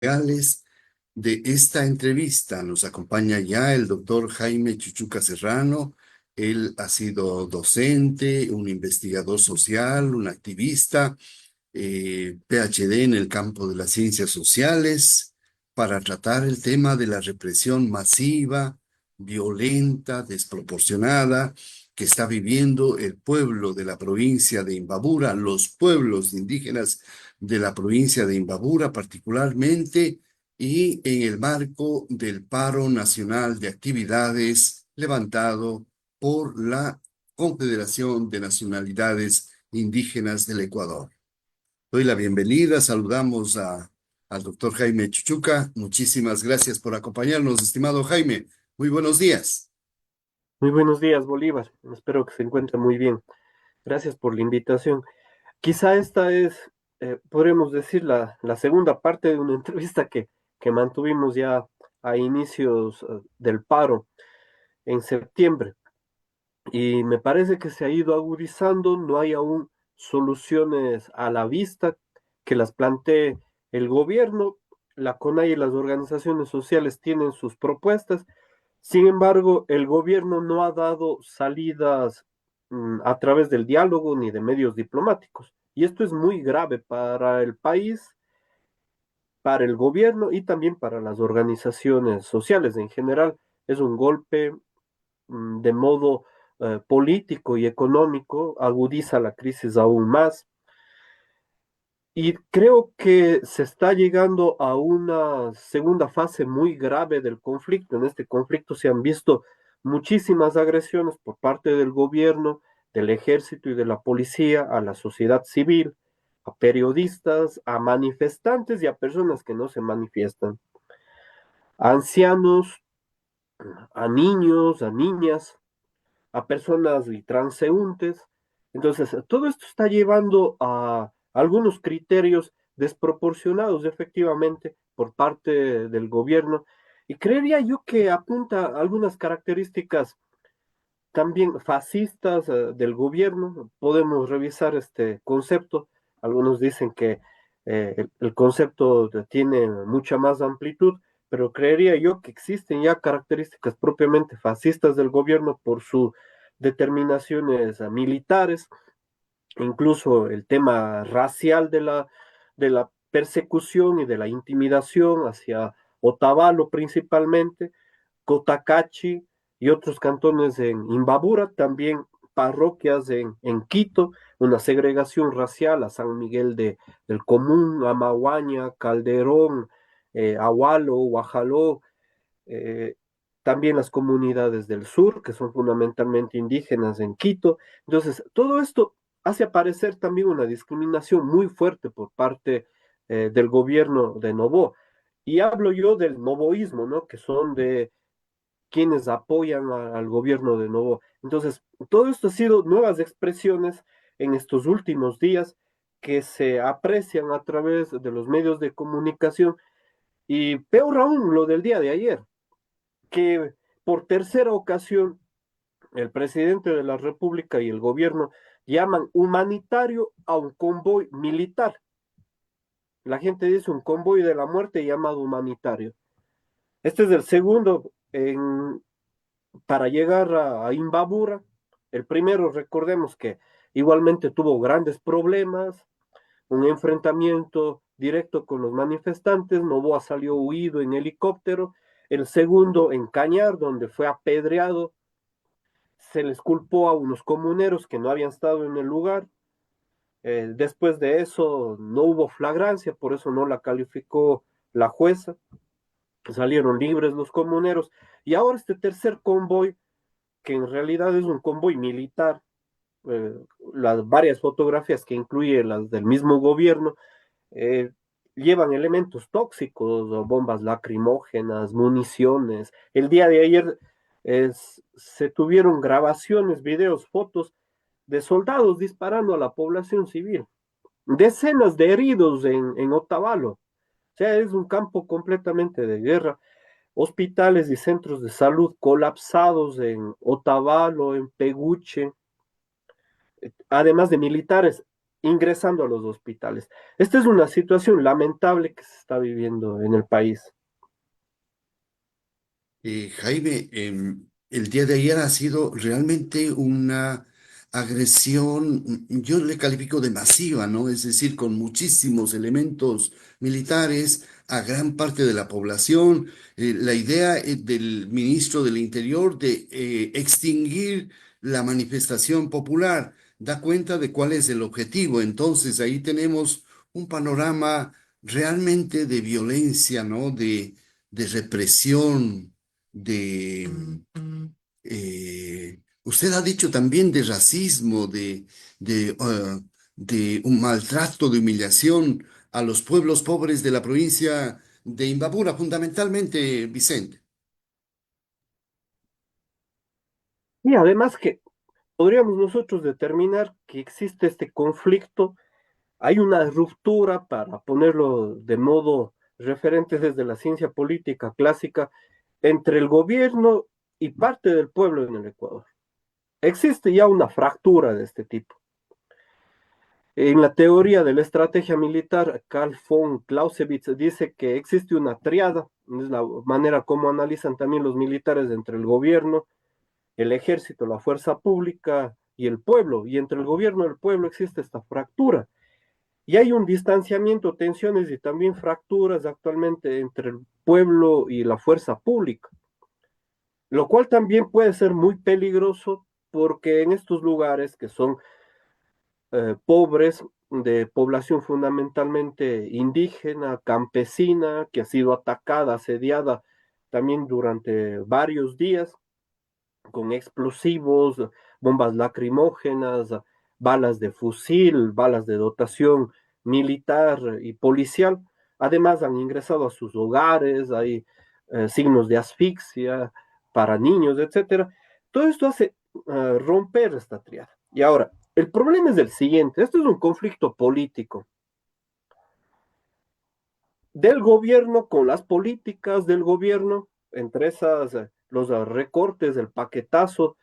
Reales de esta entrevista. Nos acompaña ya el doctor Jaime Chuchuca Serrano. Él ha sido docente, un investigador social, un activista, PhD en el campo de las ciencias sociales, para tratar el tema de la represión masiva, violenta, desproporcionada que está viviendo el pueblo de la provincia de Imbabura, los pueblos indígenas de la provincia de Imbabura particularmente, y en el marco del paro nacional de actividades levantado por la Confederación de Nacionalidades Indígenas del Ecuador. Doy la bienvenida, saludamos al doctor Jaime Chuchuca. Muchísimas gracias por acompañarnos, estimado Jaime. Muy buenos días. Muy buenos días, Bolívar. Espero que se encuentre muy bien. Gracias por la invitación. Quizá esta es, podríamos decir, la segunda parte de una entrevista que mantuvimos ya a inicios, del paro en septiembre. Y me parece que se ha ido agudizando, no hay aún soluciones a la vista que las plantee el gobierno. La CONAIE y las organizaciones sociales tienen sus propuestas. Sin embargo, el gobierno no ha dado salidas a través del diálogo ni de medios diplomáticos. Y esto es muy grave para el país, para el gobierno y también para las organizaciones sociales en general. Es un golpe de modo político y económico, agudiza la crisis aún más. Y creo que se está llegando a una segunda fase muy grave del conflicto. En este conflicto se han visto muchísimas agresiones por parte del gobierno, del ejército y de la policía a la sociedad civil, a periodistas, a manifestantes y a personas que no se manifiestan, a ancianos, a niños, a niñas, a personas y transeúntes. Entonces, todo esto está llevando a algunos criterios desproporcionados, efectivamente, por parte del gobierno. Y creería yo que apunta a algunas características también fascistas del gobierno. Podemos revisar este concepto. Algunos dicen que el concepto tiene mucha más amplitud, pero creería yo que existen ya características propiamente fascistas del gobierno por sus determinaciones militares, incluso el tema racial de la persecución y de la intimidación hacia Otavalo principalmente, Cotacachi y otros cantones en Imbabura, también parroquias en Quito, una segregación racial a San Miguel del Común, Amaguaña, Calderón, Ahualo, Guajaló, eh, también las comunidades del sur, que son fundamentalmente indígenas en Quito. Entonces, todo esto hace aparecer también una discriminación muy fuerte por parte del gobierno de Novoa. Y hablo yo del novoísmo, ¿no? Que son de quienes apoyan al gobierno de Novoa. Entonces, todo esto ha sido nuevas expresiones en estos últimos días que se aprecian a través de los medios de comunicación y peor aún lo del día de ayer, que por tercera ocasión el presidente de la República y el gobierno llaman humanitario a un convoy militar. La gente dice un convoy de la muerte llamado humanitario. Este es el segundo para llegar a Imbabura. El primero, recordemos que igualmente tuvo grandes problemas, un enfrentamiento directo con los manifestantes, Novoa salió huido en helicóptero. El segundo en Cañar, donde fue apedreado, se les culpó a unos comuneros que no habían estado en el lugar. Después de eso no hubo flagrancia, por eso no la calificó la jueza. Salieron libres los comuneros. Y ahora este tercer convoy, que en realidad es un convoy militar, eh, las varias fotografías que incluye las del mismo gobierno, eh, llevan elementos tóxicos, o bombas lacrimógenas, municiones. El día de ayer se tuvieron grabaciones, videos, fotos de soldados disparando a la población civil. Decenas de heridos en Otavalo. O sea, es un campo completamente de guerra. Hospitales y centros de salud colapsados en Otavalo, en Peguche, además de militares. ingresando a los hospitales. Esta es una situación lamentable que se está viviendo en el país. Jaime, el día de ayer ha sido realmente una agresión, yo le califico de masiva, ¿no? Es decir, con muchísimos elementos militares a gran parte de la población. La idea del ministro del Interior de extinguir la manifestación popular da cuenta de cuál es el objetivo. Entonces, ahí tenemos un panorama realmente de violencia, ¿no? De represión de, usted ha dicho también de racismo, de un maltrato, de humillación a los pueblos pobres de la provincia de Imbabura, fundamentalmente, Vicente. Y además que podríamos nosotros determinar que existe este conflicto, hay una ruptura, para ponerlo de modo referente desde la ciencia política clásica, entre el gobierno y parte del pueblo en el Ecuador. Existe ya una fractura de este tipo. En la teoría de la estrategia militar, Carl von Clausewitz dice que existe una triada, es la manera como analizan también los militares, entre el gobierno, el ejército, la fuerza pública y el pueblo, y entre el gobierno y el pueblo existe esta fractura. Y hay un distanciamiento, tensiones y también fracturas actualmente entre el pueblo y la fuerza pública, lo cual también puede ser muy peligroso porque en estos lugares que son pobres, de población fundamentalmente indígena, campesina, que ha sido atacada, asediada también durante varios días, con explosivos, bombas lacrimógenas, balas de fusil, balas de dotación militar y policial. Además, han ingresado a sus hogares, hay signos de asfixia para niños, etcétera. Todo esto hace romper esta triada. Y ahora, el problema es el siguiente: esto es un conflicto político del gobierno con las políticas del gobierno, entre esas los recortes, el paquetazo,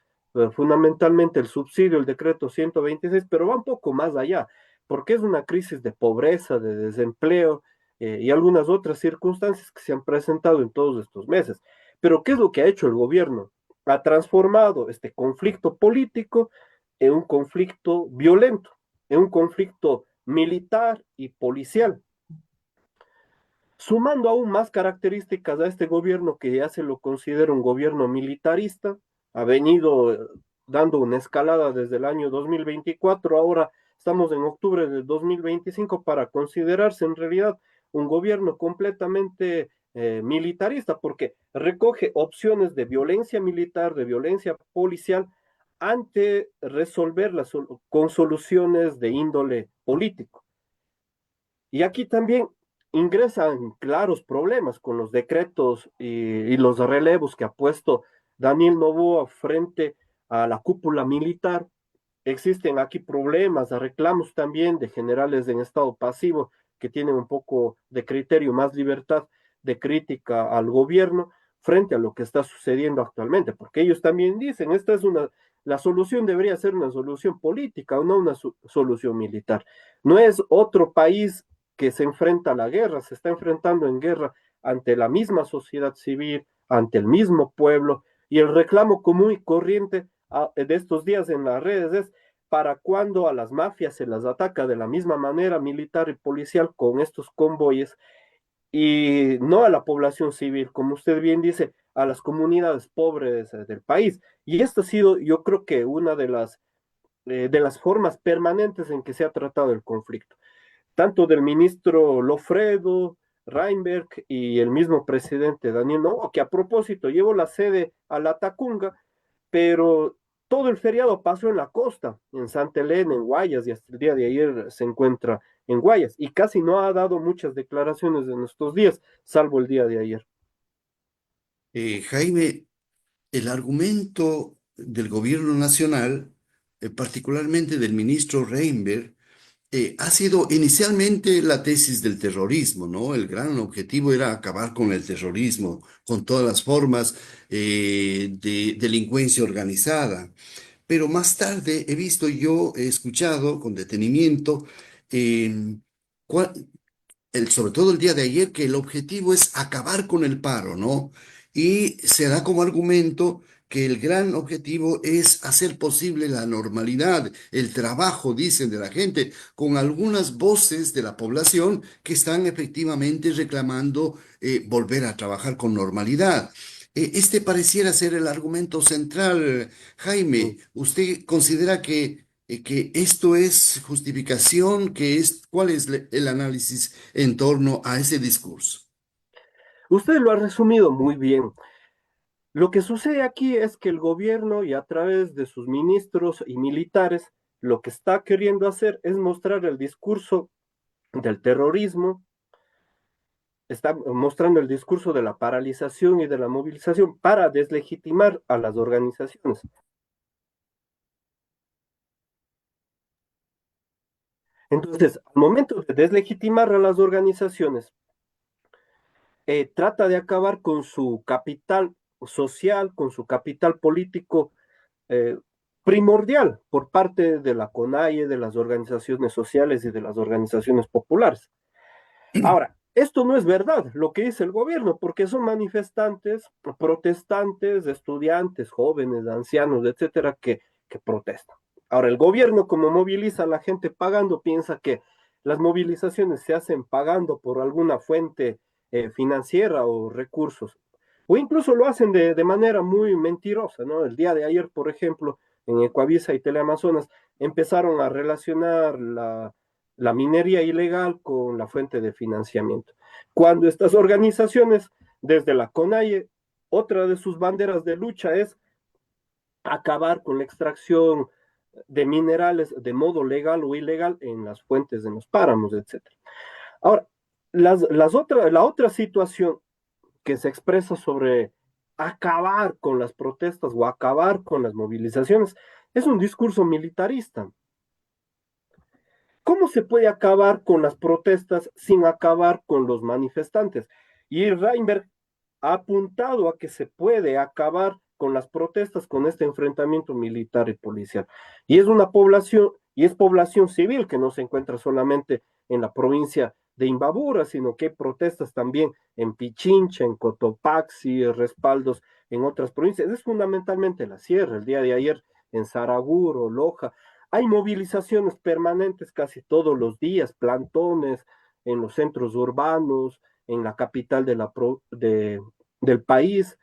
fundamentalmente el subsidio, el decreto 126, pero va un poco más allá, porque es una crisis de pobreza, de desempleo y algunas otras circunstancias que se han presentado en todos estos meses. Pero ¿qué es lo que ha hecho el gobierno? Ha transformado este conflicto político en un conflicto violento, en un conflicto militar y policial, sumando aún más características a este gobierno, que ya se lo considera un gobierno militarista. Ha venido dando una escalada desde el año 2024, ahora estamos en octubre del 2025, para considerarse en realidad un gobierno completamente militarista, porque recoge opciones de violencia militar, de violencia policial, ante resolverlas con soluciones de índole político. Y aquí también ingresan claros problemas con los decretos y los relevos que ha puesto Daniel Noboa frente a la cúpula militar. Existen aquí problemas, reclamos también de generales en estado pasivo que tienen un poco de criterio, más libertad de crítica al gobierno frente a lo que está sucediendo actualmente, porque ellos también dicen, la solución debería ser una solución política, o no una solución militar. No es otro país que se enfrenta a la guerra, se está enfrentando en guerra ante la misma sociedad civil, ante el mismo pueblo, y el reclamo común y corriente de estos días en las redes es: para cuando a las mafias se las ataca de la misma manera militar y policial con estos convoyes, y no a la población civil, como usted bien dice, a las comunidades pobres del país. Y esto ha sido, yo creo que una de las formas permanentes en que se ha tratado el conflicto, tanto del ministro Lofredo, Reinberg y el mismo presidente Daniel Noboa, que a propósito llevó la sede a la Tacunga, pero todo el feriado pasó en la costa, en Santa Elena, en Guayas, y hasta el día de ayer se encuentra en Guayas, y casi no ha dado muchas declaraciones en estos días, salvo el día de ayer. Jaime, el argumento del gobierno nacional, particularmente del ministro Reinberg, ha sido inicialmente la tesis del terrorismo, ¿no? El gran objetivo era acabar con el terrorismo, con todas las formas de delincuencia organizada. pero más tarde he visto, yo he escuchado con detenimiento, eh, cuál- sobre todo el día de ayer, que el objetivo es acabar con el paro, ¿no? Y se da como argumento que el gran objetivo es hacer posible la normalidad, el trabajo, dicen, de la gente, con algunas voces de la población que están efectivamente reclamando volver a trabajar con normalidad. Este pareciera ser el argumento central. Jaime, ¿usted considera que esto es justificación? ¿Cuál es el análisis en torno a ese discurso? Usted lo ha resumido muy bien. Lo que sucede aquí es que el gobierno y a través de sus ministros y militares lo que está queriendo hacer es mostrar el discurso del terrorismo, está mostrando el discurso de la paralización y de la movilización para deslegitimar a las organizaciones. Entonces, al momento de deslegitimar a las organizaciones, trata de acabar con su capital social, con su capital político eh, primordial por parte de la CONAIE, de las organizaciones sociales y de las organizaciones populares. Ahora, esto no es verdad, lo que dice el gobierno, porque son manifestantes, protestantes, estudiantes, jóvenes, ancianos, etcétera, que protestan. Ahora, el gobierno, como moviliza a la gente pagando, piensa que las movilizaciones se hacen pagando por alguna fuente financiera o recursos, o incluso lo hacen de manera muy mentirosa, ¿no? El día de ayer, por ejemplo, en Ecuavisa y Teleamazonas empezaron a relacionar la minería ilegal con la fuente de financiamiento. Cuando estas organizaciones, desde la CONAIE, otra de sus banderas de lucha es acabar con la extracción de minerales de modo legal o ilegal en las fuentes de los páramos, etcétera. Ahora, la otra situación que se expresa sobre acabar con las protestas o acabar con las movilizaciones es un discurso militarista. ¿Cómo se puede acabar con las protestas sin acabar con los manifestantes? Y Reinberg ha apuntado a que se puede acabar con las protestas con este enfrentamiento militar y policial. Y es una población, y es población civil que no se encuentra solamente en la provincia de Imbabura, sino que hay protestas también en Pichincha, en Cotopaxi, respaldos en otras provincias. Es fundamentalmente la sierra, el día de ayer en Saraguro, Loja. Hay movilizaciones permanentes casi todos los días, plantones en los centros urbanos, en la capital del país.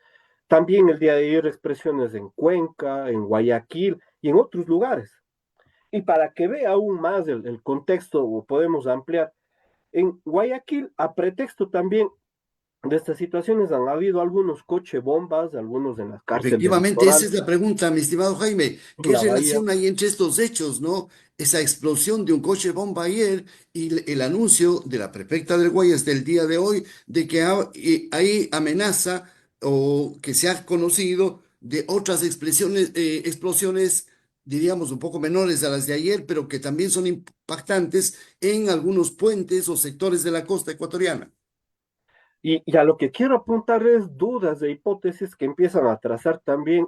También el día de ayer expresiones en Cuenca, en Guayaquil y en otros lugares. Y para que vea aún más el contexto, o podemos ampliar, en Guayaquil, a pretexto también de estas situaciones, han habido algunos coche bombas, algunos en la cárcel del Efectivamente, esa litoral, es la pregunta, mi estimado Jaime. en ¿Qué la bahía. relación hay entre estos hechos, no? Esa explosión de un coche bomba ayer y el anuncio de la prefecta del Guayas del día de hoy de que hay amenaza o que se ha conocido de otras explosiones, diríamos, un poco menores a las de ayer, pero que también son impactantes en algunos puentes o sectores de la costa ecuatoriana. Y a lo que quiero apuntar es dudas de hipótesis que empiezan a trazar también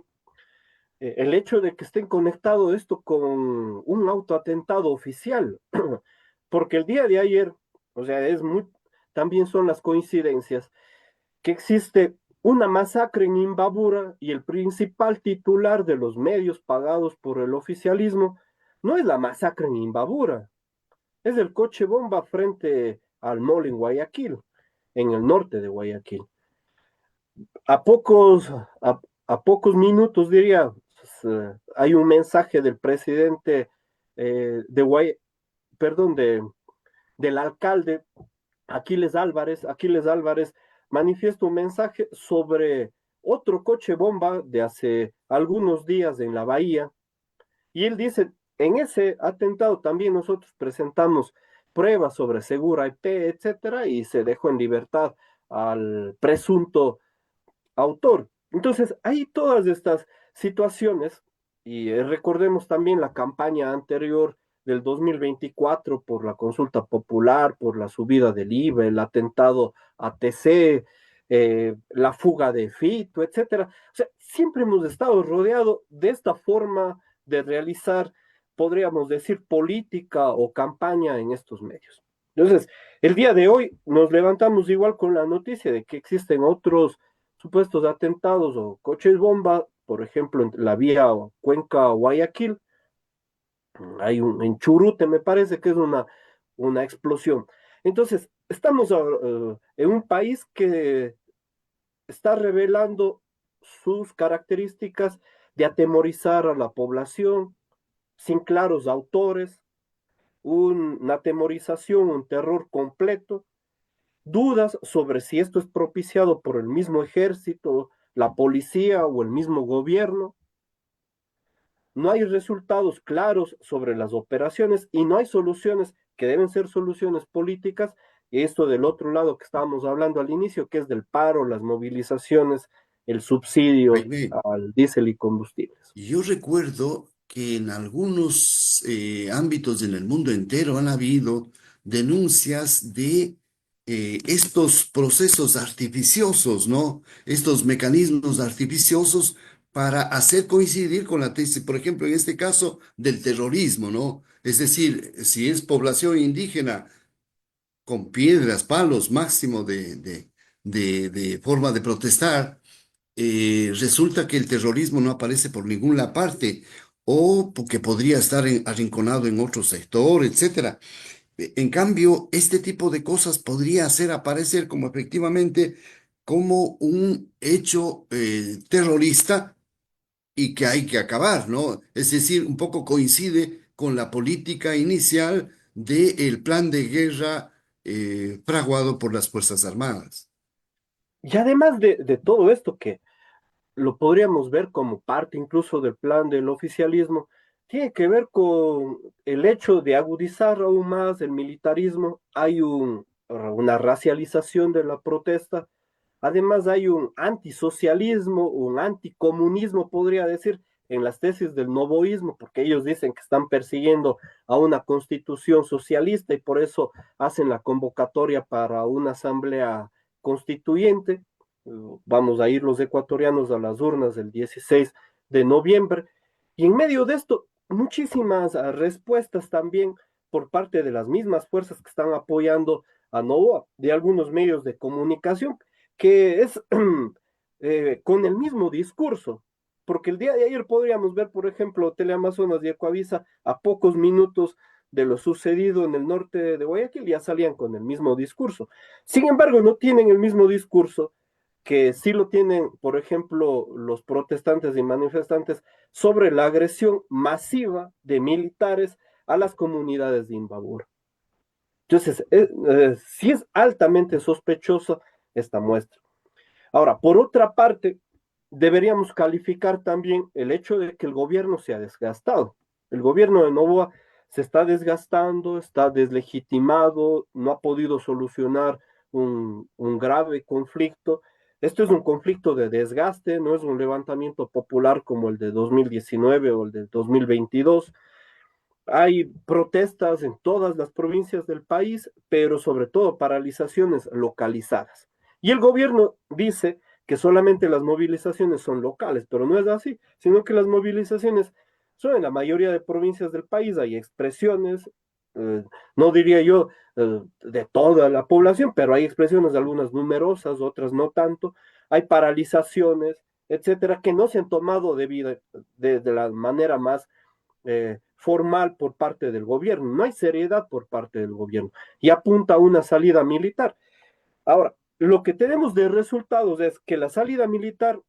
el hecho de que estén conectado esto con un autoatentado oficial, porque el día de ayer, o sea, también son las coincidencias que existe una masacre en Imbabura y el principal titular de los medios pagados por el oficialismo no es la masacre en Imbabura, es el coche bomba frente al mall en Guayaquil, en el norte de Guayaquil. A pocos, a, a pocos minutos, diría, hay un mensaje del presidente perdón, del alcalde Aquiles Álvarez manifiesta un mensaje sobre otro coche bomba de hace algunos días en la bahía, y él dice, en ese atentado también nosotros presentamos pruebas sobre Segura IP, etcétera, y se dejó en libertad al presunto autor. Entonces, hay todas estas situaciones y recordemos también la campaña anterior del 2024 por la consulta popular, por la subida del IVA, el atentado a TC, la fuga de Fito, etcétera. O sea, siempre hemos estado rodeados de esta forma de realizar, podríamos decir, política o campaña en estos medios. Entonces, el día de hoy nos levantamos igual con la noticia de que existen otros supuestos atentados o coches bomba, por ejemplo, en la vía Cuenca-Guayaquil, en Churute, me parece que es una explosión. Entonces, estamos en un país que está revelando sus características de atemorizar a la población sin claros autores, una atemorización, un terror completo, dudas sobre si esto es propiciado por el mismo ejército, la policía o el mismo gobierno. No hay resultados claros sobre las operaciones y no hay soluciones que deben ser soluciones políticas. Y esto del otro lado que estábamos hablando al inicio, que es del paro, las movilizaciones, el subsidio Jaime, al diésel y combustibles. yo recuerdo que en algunos ámbitos en el mundo entero han habido denuncias de estos procesos artificiosos, ¿no? Estos mecanismos artificiosos para hacer coincidir con la tesis, por ejemplo, en este caso del terrorismo, ¿no? Es decir, si es población indígena con piedras, palos, máximo de forma de protestar, resulta que el terrorismo no aparece por ninguna parte o porque podría estar arrinconado en otro sector, etcétera. En cambio, este tipo de cosas podría hacer aparecer como efectivamente como un hecho terrorista y que hay que acabar, ¿no? Es decir, un poco coincide con la política inicial del plan de guerra fraguado por las Fuerzas Armadas. Y además de todo esto que lo podríamos ver como parte incluso del plan del oficialismo, tiene que ver con el hecho de agudizar aún más el militarismo. Hay una racialización de la protesta. Además, hay un antisocialismo, un anticomunismo, podría decir, en las tesis del novoísmo, porque ellos dicen que están persiguiendo a una constitución socialista y por eso hacen la convocatoria para una asamblea constituyente. Vamos a ir los ecuatorianos a las urnas el 16 de noviembre. Y en medio de esto, muchísimas respuestas también por parte de las mismas fuerzas que están apoyando a Novoa, de algunos medios de comunicación que es con el mismo discurso, porque el día de ayer podríamos ver, por ejemplo, Teleamazonas y Ecoavisa a pocos minutos de lo sucedido en el norte de Guayaquil, ya salían con el mismo discurso. Sin embargo, no tienen el mismo discurso que sí lo tienen, por ejemplo, los protestantes y manifestantes sobre la agresión masiva de militares a las comunidades de Imbabura. Entonces, sí es altamente sospechosa esta muestra. Ahora, por otra parte, deberíamos calificar también el hecho de que el gobierno se ha desgastado. El gobierno de Novoa se está desgastando, está deslegitimado, no ha podido solucionar un grave conflicto. Esto es un conflicto de desgaste, no es un levantamiento popular como el de 2019 o el de 2022. Hay protestas en todas las provincias del país, pero sobre todo paralizaciones localizadas. Y el gobierno dice que solamente las movilizaciones son locales, pero no es así, sino que las movilizaciones son en la mayoría de provincias del país. Hay expresiones, no diría yo de toda la población, pero hay expresiones de algunas numerosas, otras no tanto. Hay paralizaciones, etcétera, que no se han tomado de la manera más formal por parte del gobierno. No hay seriedad por parte del gobierno y apunta a una salida militar. Ahora, lo que tenemos de resultados es que la salida militar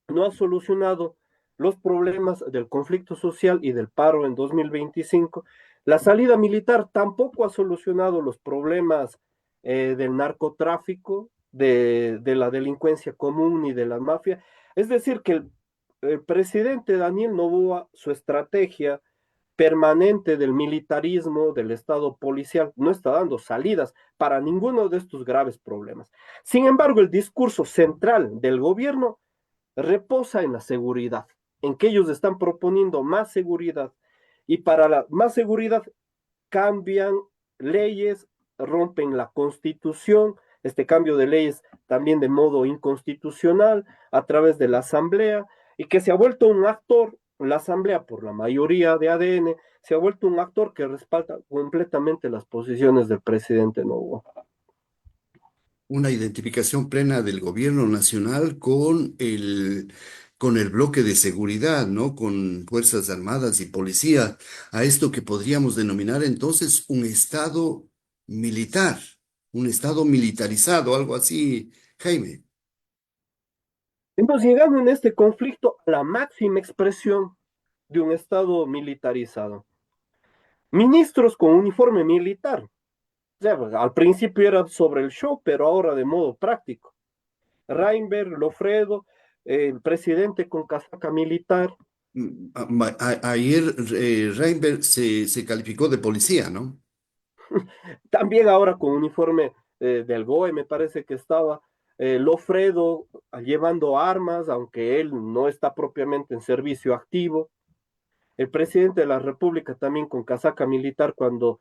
no ha solucionado los problemas del conflicto social y del paro en 2025. La salida militar tampoco ha solucionado los problemas del narcotráfico, de la delincuencia común y de la mafia. Es decir, que el presidente Daniel Noboa, su estrategia permanente del militarismo, del Estado policial, no está dando salidas para ninguno de estos graves problemas. Sin embargo, el discurso central del gobierno reposa en la seguridad, en que ellos están proponiendo más seguridad y para la más seguridad cambian leyes, rompen la constitución, este cambio de leyes también de modo inconstitucional a través de la asamblea y que se ha vuelto un actor la Asamblea, por la mayoría de ADN, se ha vuelto un actor que respalda completamente las posiciones del presidente Noboa. Una identificación plena del gobierno nacional con el bloque de seguridad, ¿no? Con Fuerzas Armadas y Policía, a esto que podríamos denominar entonces un estado militarizado, algo así, Jaime. Entonces, llegando en este conflicto a la máxima expresión de un Estado militarizado. Ministros con uniforme militar. O sea, pues, al principio era sobre el show, pero ahora de modo práctico. Reinberg, Lofredo, el presidente con casaca militar, Ayer Reinberg se calificó de policía, ¿no? también ahora con uniforme del GOE, me parece que estaba. Lofredo llevando armas, aunque él no está propiamente en servicio activo. El presidente de la República también con casaca militar cuando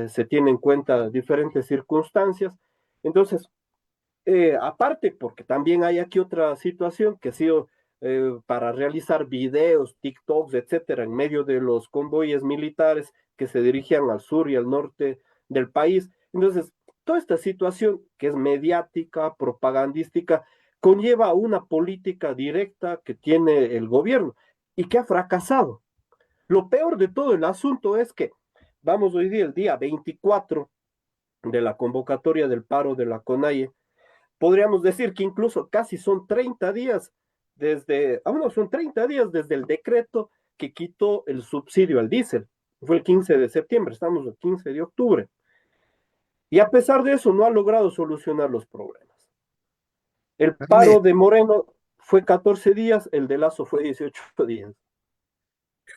se tiene en cuenta diferentes circunstancias. Entonces, aparte, porque también hay aquí otra situación que ha sido para realizar videos, TikToks, etcétera, en medio de los convoyes militares que se dirigían al sur y al norte del país. Entonces, toda esta situación que es mediática, propagandística, conlleva una política directa que tiene el gobierno y que ha fracasado. Lo peor de todo el asunto es que vamos hoy día, el día 24 de la convocatoria del paro de la CONAIE, podríamos decir que incluso casi son 30 días aún no son 30 días desde el decreto que quitó el subsidio al diésel. Fue el 15 de septiembre, estamos el 15 de octubre. Y a pesar de eso no ha logrado solucionar los problemas. El Jaime, paro de Moreno fue 14 días, el de Lazo fue 18 días.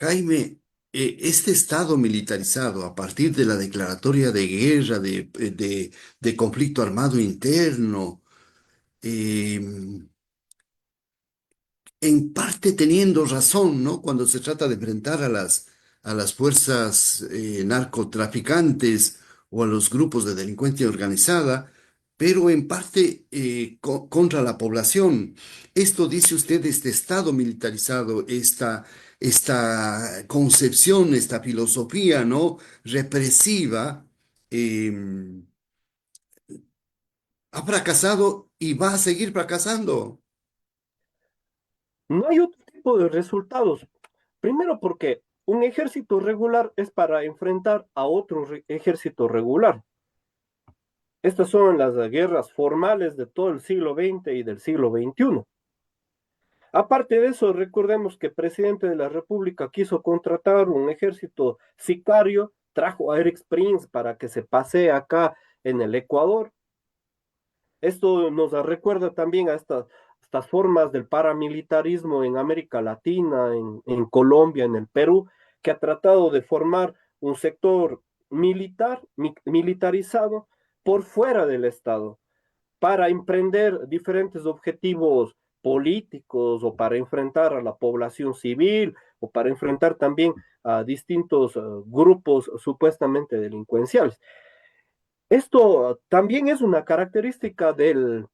Jaime, este estado militarizado a partir de la declaratoria de guerra, de conflicto armado interno, eh, en parte teniendo razón, ¿no? Cuando se trata de enfrentar a las fuerzas narcotraficantes o a los grupos de delincuencia organizada, pero en parte contra la población. Esto dice usted, este estado militarizado, esta concepción, esta filosofía, ¿no? Represiva, eh, ha fracasado y va a seguir fracasando. No hay otro tipo de resultados. Primero porque un ejército regular es para enfrentar a otro ejército regular. Estas son las guerras formales de todo el siglo XX y del siglo XXI. Aparte de eso, recordemos que el presidente de la República quiso contratar un ejército sicario, trajo a Eric Springs para que se pasee acá en el Ecuador. Esto nos recuerda también a estas formas del paramilitarismo en América Latina, en Colombia, en el Perú, que ha tratado de formar un sector militarizado por fuera del Estado para emprender diferentes objetivos políticos o para enfrentar a la población civil o para enfrentar también a distintos grupos supuestamente delincuenciales. Esto también es una característica del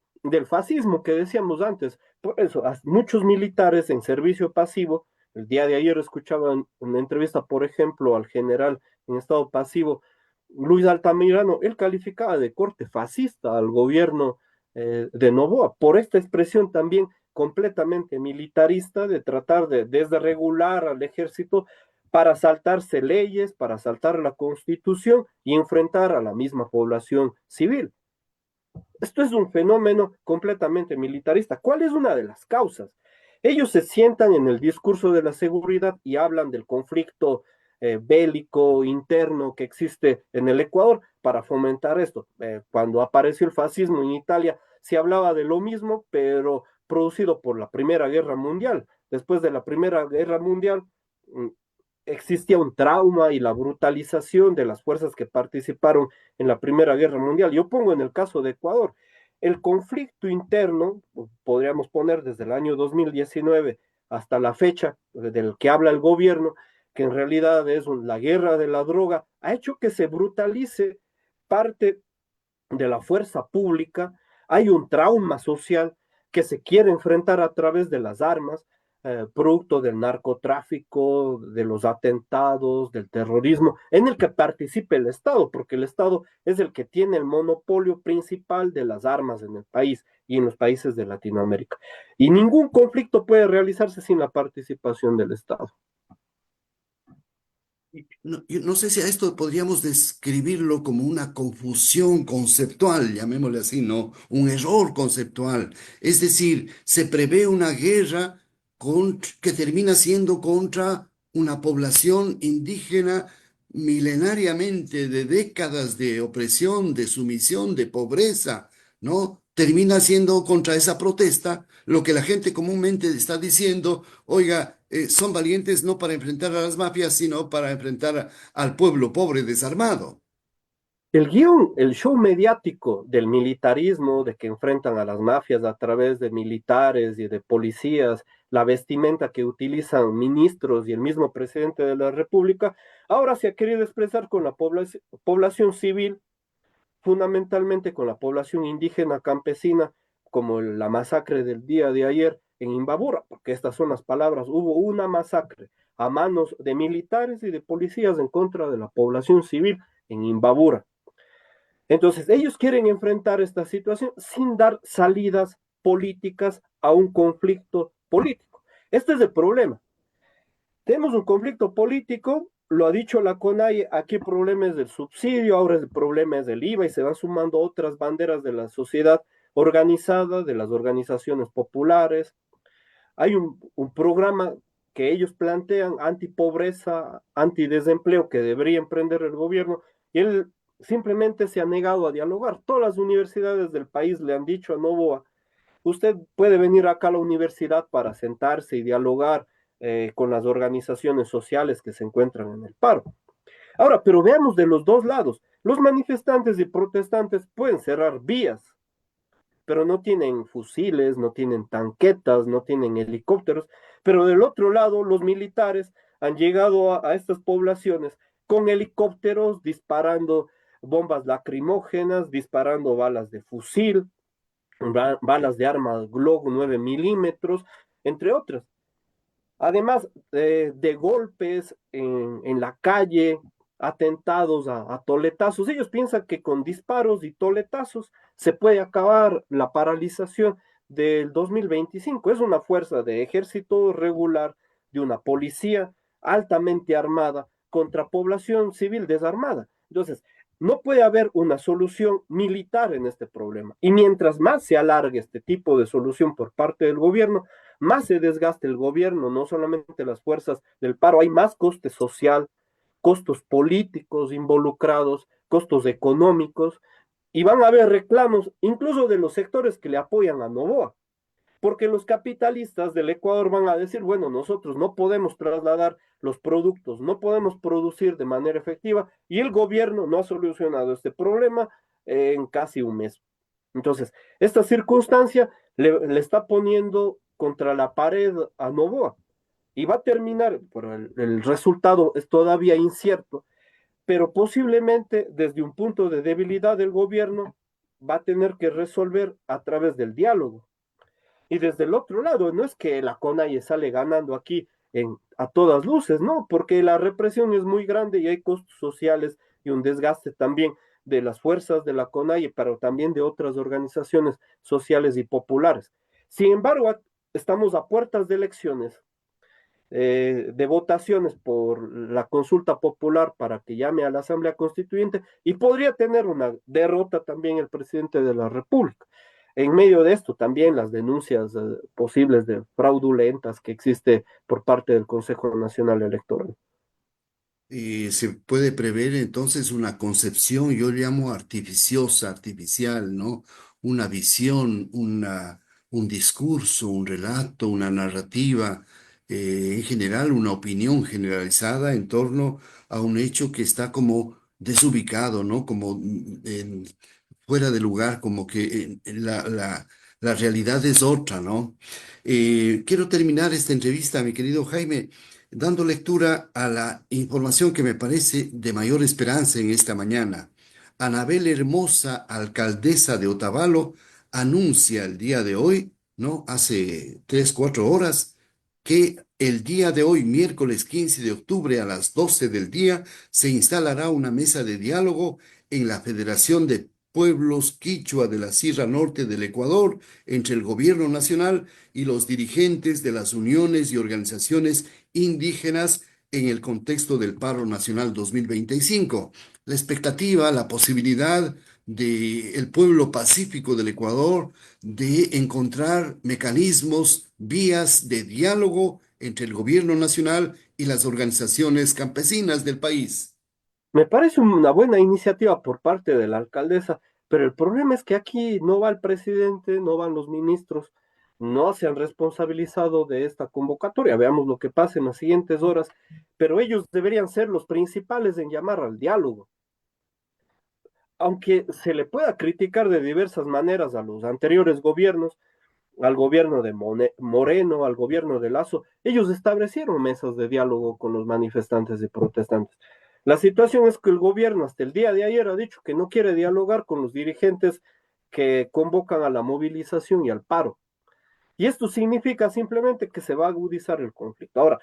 fascismo que decíamos antes. Por eso, muchos militares en servicio pasivo, el día de ayer escuchaba una entrevista, por ejemplo, al general en estado pasivo, Luis Altamirano, él calificaba de corte fascista al gobierno de Noboa, por esta expresión también completamente militarista de tratar de desregular al ejército para saltarse leyes, para saltar la constitución y enfrentar a la misma población civil. Esto es un fenómeno completamente militarista. ¿Cuál es una de las causas? Ellos se sientan en el discurso de la seguridad y hablan del conflicto bélico interno que existe en el Ecuador para fomentar esto. Cuando apareció el fascismo en Italia, se hablaba de lo mismo, pero producido por la Primera Guerra Mundial. Después de la Primera Guerra Mundial, mm, existía un trauma y la brutalización de las fuerzas que participaron en la Primera Guerra Mundial. Yo pongo en el caso de Ecuador, el conflicto interno, podríamos poner desde el año 2019 hasta la fecha del que habla el gobierno, que en realidad es la guerra de la droga, ha hecho que se brutalice parte de la fuerza pública, hay un trauma social que se quiere enfrentar a través de las armas, producto del narcotráfico, de los atentados, del terrorismo, en el que participe el Estado, porque el Estado es el que tiene el monopolio principal de las armas en el país y en los países de Latinoamérica. Y ningún conflicto puede realizarse sin la participación del Estado. No, yo no sé si a esto podríamos describirlo como una confusión conceptual, llamémosle así, ¿no? Un error conceptual. Es decir, se prevé una guerra que termina siendo contra una población indígena milenariamente de décadas de opresión, de sumisión, de pobreza, ¿no? Termina siendo contra esa protesta lo que la gente comúnmente está diciendo: oiga, son valientes no para enfrentar a las mafias, sino para enfrentar al pueblo pobre desarmado. El guión, el show mediático del militarismo, de que enfrentan a las mafias a través de militares y de policías, la vestimenta que utilizan ministros y el mismo presidente de la República, ahora se ha querido expresar con la población civil, fundamentalmente con la población indígena campesina, como la masacre del día de ayer en Imbabura, porque estas son las palabras: hubo una masacre a manos de militares y de policías en contra de la población civil en Imbabura. Entonces, ellos quieren enfrentar esta situación sin dar salidas políticas a un conflicto político. Este es el problema. Tenemos un conflicto político, lo ha dicho la CONAIE, aquí el problema es del subsidio, ahora el problema es del IVA y se van sumando otras banderas de la sociedad organizada, de las organizaciones populares. Hay un programa que ellos plantean anti-pobreza, anti-desempleo que debería emprender el gobierno y él simplemente se ha negado a dialogar. Todas las universidades del país le han dicho a Novoa: usted puede venir acá a la universidad para sentarse y dialogar con las organizaciones sociales que se encuentran en el paro. Ahora, pero veamos de los dos lados. Los manifestantes y protestantes pueden cerrar vías, pero no tienen fusiles, no tienen tanquetas, no tienen helicópteros. Pero del otro lado, los militares han llegado a estas poblaciones con helicópteros disparando bombas lacrimógenas, disparando balas de fusil, balas de arma Glock 9 milímetros, entre otras. Además de golpes en la calle, atentados a toletazos. Ellos piensan que con disparos y toletazos se puede acabar la paralización del 2025. Es una fuerza de ejército regular, de una policía altamente armada contra población civil desarmada. Entonces, no puede haber una solución militar en este problema. Y mientras más se alargue este tipo de solución por parte del gobierno, más se desgaste el gobierno, no solamente las fuerzas del paro, hay más coste social, costos políticos involucrados, costos económicos, y van a haber reclamos incluso de los sectores que le apoyan a Novoa, porque los capitalistas del Ecuador van a decir: bueno, nosotros no podemos trasladar los productos, no podemos producir de manera efectiva, y el gobierno no ha solucionado este problema en casi un mes. Entonces, esta circunstancia le está poniendo contra la pared a Novoa y va a terminar, pero el resultado es todavía incierto, pero posiblemente desde un punto de debilidad del gobierno va a tener que resolver a través del diálogo. Y desde el otro lado, no es que la CONAIE sale ganando aquí a todas luces, no, porque la represión es muy grande y hay costos sociales y un desgaste también de las fuerzas de la CONAIE, pero también de otras organizaciones sociales y populares. Sin embargo, estamos a puertas de elecciones, de votaciones por la consulta popular para que llame a la Asamblea Constituyente y podría tener una derrota también el presidente de la República. En medio de esto, también las denuncias posibles de fraudulentas que existe por parte del Consejo Nacional Electoral. Se puede prever entonces una concepción, yo llamo artificiosa, artificial, ¿no? Una visión, un discurso, un relato, una narrativa, en general una opinión generalizada en torno a un hecho que está como desubicado, ¿no? Como fuera de lugar, como que la realidad es otra, ¿no? Quiero terminar esta entrevista, mi querido Jaime, dando lectura a la información que me parece de mayor esperanza en esta mañana. Anabel Hermosa, alcaldesa de Otavalo, anuncia el día de hoy, ¿no? Hace 3, 4 horas, que el día de hoy, miércoles 15 de octubre a las 12 del día, se instalará una mesa de diálogo en la Federación de Pueblos Quichua de la Sierra Norte del Ecuador entre el gobierno nacional y los dirigentes de las uniones y organizaciones indígenas en el contexto del Paro Nacional 2025. La expectativa, la posibilidad de el pueblo pacífico del Ecuador de encontrar mecanismos, vías de diálogo entre el gobierno nacional y las organizaciones campesinas del país. Me parece una buena iniciativa por parte de la alcaldesa, pero el problema es que aquí no va el presidente, no van los ministros, no se han responsabilizado de esta convocatoria. Veamos lo que pasa en las siguientes horas, pero ellos deberían ser los principales en llamar al diálogo. Aunque se le pueda criticar de diversas maneras a los anteriores gobiernos, al gobierno de Moreno, al gobierno de Lazo, ellos establecieron mesas de diálogo con los manifestantes y protestantes. La situación es que el gobierno hasta el día de ayer ha dicho que no quiere dialogar con los dirigentes que convocan a la movilización y al paro. Y esto significa simplemente que se va a agudizar el conflicto. Ahora,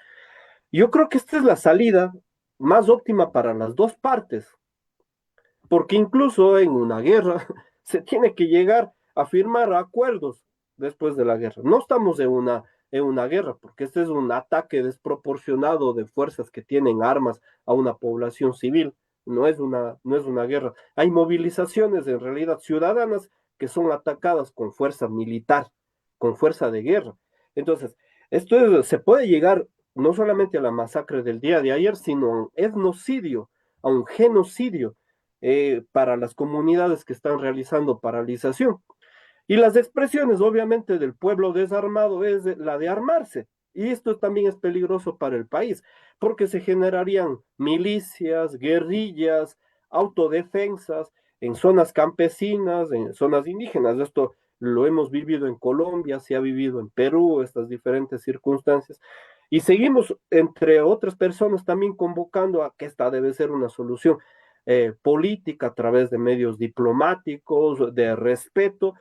yo creo que esta es la salida más óptima para las dos partes, porque incluso en una guerra se tiene que llegar a firmar acuerdos después de la guerra. No estamos en una guerra, porque este es un ataque desproporcionado de fuerzas que tienen armas a una población civil. No es una guerra. Hay movilizaciones en realidad ciudadanas que son atacadas con fuerza militar, con fuerza de guerra. Entonces, se puede llegar no solamente a la masacre del día de ayer, sino a un etnocidio, a un genocidio para las comunidades que están realizando paralización. Y las expresiones, obviamente, del pueblo desarmado es la de armarse. Y esto también es peligroso para el país, porque se generarían milicias, guerrillas, autodefensas en zonas campesinas, en zonas indígenas. Esto lo hemos vivido en Colombia, se ha vivido en Perú, estas diferentes circunstancias. Y seguimos, entre otras personas, también convocando a que esta debe ser una solución política a través de medios diplomáticos, de respeto,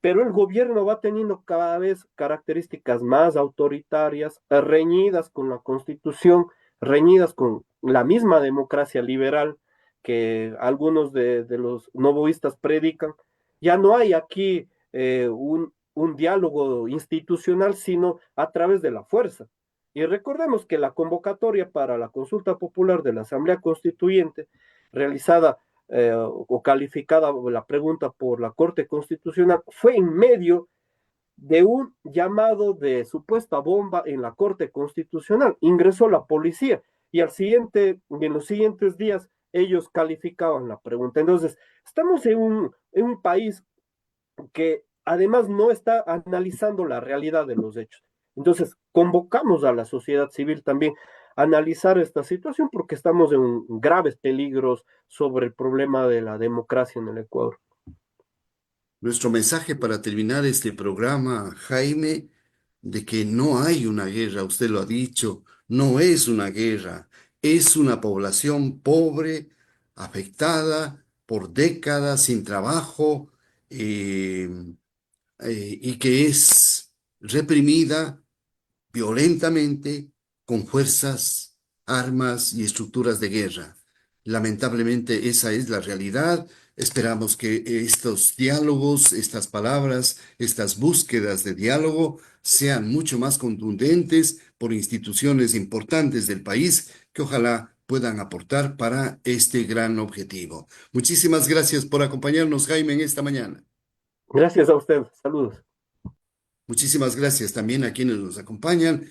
pero el gobierno va teniendo cada vez características más autoritarias, reñidas con la constitución, reñidas con la misma democracia liberal que algunos de los novoístas predican. Ya no hay aquí un diálogo institucional, sino a través de la fuerza. Y recordemos que la convocatoria para la consulta popular de la Asamblea Constituyente, realizada o calificada la pregunta por la Corte Constitucional, fue en medio de un llamado de supuesta bomba en la Corte Constitucional. Ingresó la policía y en los siguientes días ellos calificaban la pregunta. Entonces, estamos en un país que además no está analizando la realidad de los hechos. Entonces, convocamos a la sociedad civil también a analizar esta situación porque estamos en graves peligros sobre el problema de la democracia en el Ecuador. Nuestro mensaje para terminar este programa, Jaime, de que no hay una guerra, usted lo ha dicho, no es una guerra, es una población pobre, afectada por décadas sin trabajo, eh, y que es reprimida violentamente con fuerzas, armas y estructuras de guerra. Lamentablemente esa es la realidad. Esperamos que estos diálogos, estas palabras, estas búsquedas de diálogo sean mucho más contundentes por instituciones importantes del país que ojalá puedan aportar para este gran objetivo. Muchísimas gracias por acompañarnos, Jaime, en esta mañana. Gracias a usted. Saludos. Muchísimas gracias también a quienes nos acompañan.